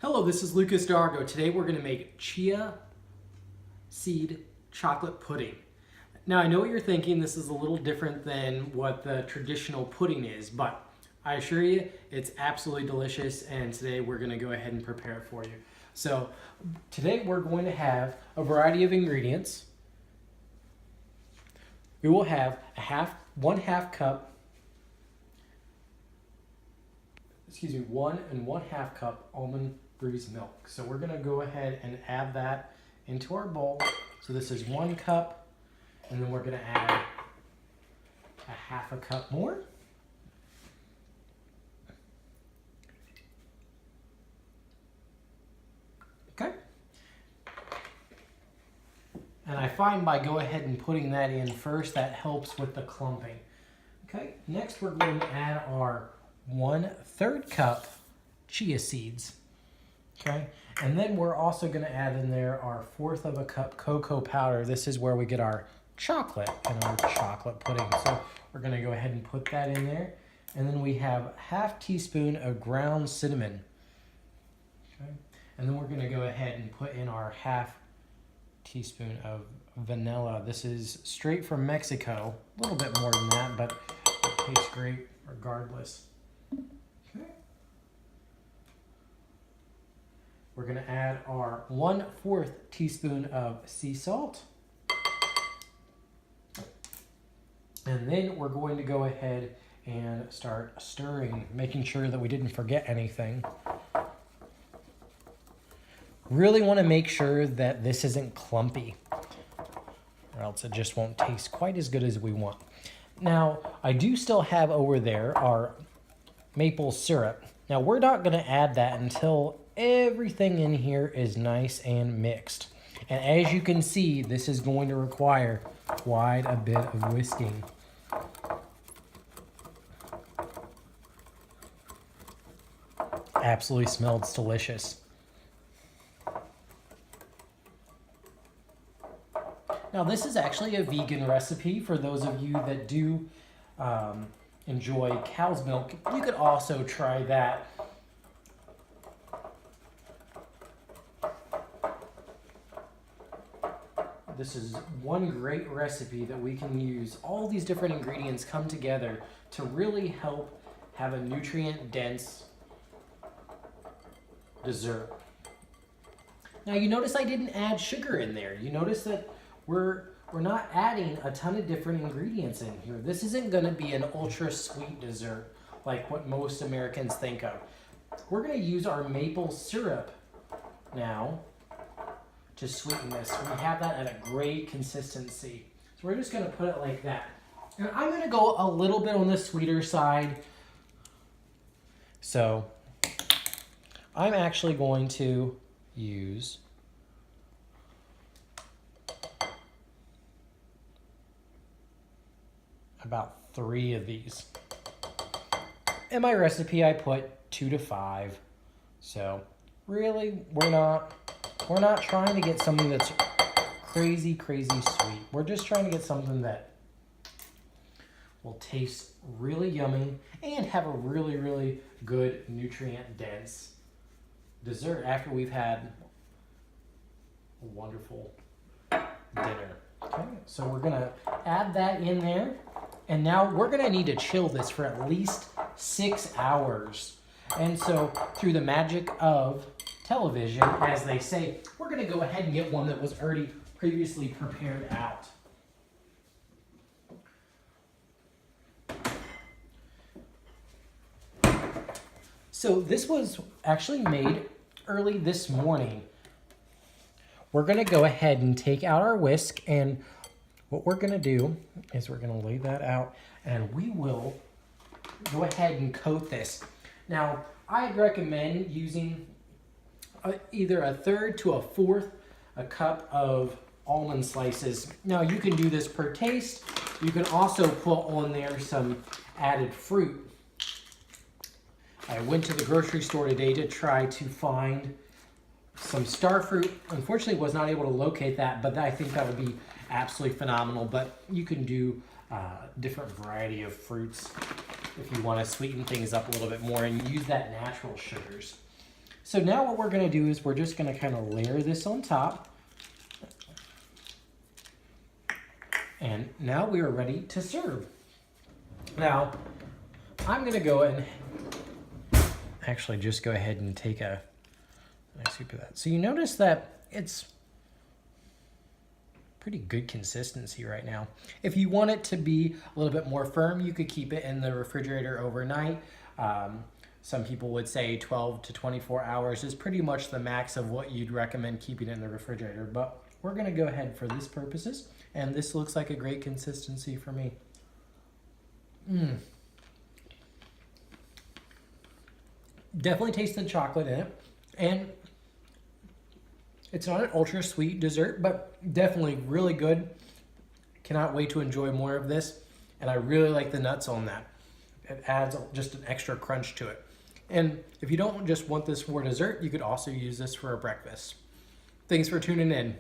Hello, this is Lucas Dargo. Today we're going to make chia seed chocolate pudding. Now I know what you're thinking, this is a little different than what the traditional pudding is, but I assure you it's absolutely delicious, and today we're going to go ahead and prepare it for you. So today we're going to have a variety of ingredients. We will have one and 1/2 cup almond bruised milk. So we're going to go ahead and add that into our bowl. So this is 1 cup, and then we're going to add a 1/2 cup more. Okay. And I find by go ahead and putting that in first, that helps with the clumping. Okay, next we're going to add our 1/3 cup chia seeds. Okay, and then we're also going to add in there our 1/4 cup cocoa powder. This is where we get our chocolate and our chocolate pudding. So we're going to go ahead and put that in there. And then we have 1/2 teaspoon of ground cinnamon. Okay, and then we're going to go ahead and put in our 1/2 teaspoon of vanilla. This is straight from Mexico. A little bit more than that, but it tastes great regardless. Okay. We're going to add our 1/4 teaspoon of sea salt. And then we're going to go ahead and start stirring, making sure that we didn't forget anything. Really want to make sure that this isn't clumpy, or else it just won't taste quite as good as we want. Now, I do still have over there our maple syrup. Now, we're not going to add that until everything in here is nice and mixed. And as you can see, this is going to require quite a bit of whisking. Absolutely smells delicious. Now, this is actually a vegan recipe for those of you that do enjoy cow's milk. You could also try that. This is one great recipe that we can use. All these different ingredients come together to really help have a nutrient-dense dessert. Now, you notice I didn't add sugar in there. You notice that we're not adding a ton of different ingredients in here. This isn't going to be an ultra sweet dessert like what most Americans think of. We're going to use our maple syrup now to sweeten this. We have that at a great consistency. So we're just going to put it like that. And I'm going to go a little bit on the sweeter side. So I'm actually going to use about 3 of these. In my recipe, I put 2 to 5. So really, we're not trying to get something that's crazy sweet. We're just trying to get something that will taste really yummy and have a really good nutrient-dense dessert after we've had a wonderful dinner. Okay, so we're gonna add that in there. And now we're going to need to chill this for at least 6 hours. And so through the magic of television, as they say, we're going to go ahead and get one that was already previously prepared out. So this was actually made early this morning. We're going to go ahead and take out our whisk, and what we're going to do is we're going to lay that out, and we will go ahead and coat this. Now, I'd recommend using either 1/3 to 1/4 cup of almond slices. Now, you can do this per taste. You can also put on there some added fruit. I went to the grocery store today to try to find some star fruit. Unfortunately, was not able to locate that, but I think that would be absolutely phenomenal. But you can do different variety of fruits if you want to sweeten things up a little bit more and use that natural sugars. So now what we're gonna do is we're just gonna kind of layer this on top. And now we are ready to serve. Now, I'm gonna go and actually just go ahead and take a nice scoop of that. So you notice that it's pretty good consistency right now. If you want it to be a little bit more firm, you could keep it in the refrigerator overnight. Some people would say 12 to 24 hours is pretty much the max of what you'd recommend keeping in the refrigerator, but we're gonna go ahead for this purposes, and this looks like a great consistency for me. Definitely taste the chocolate in it, and it's not an ultra sweet dessert, but definitely really good. Cannot wait to enjoy more of this, and I really like the nuts on that. It adds just an extra crunch to it. And if you don't just want this for dessert, you could also use this for a breakfast. Thanks for tuning in.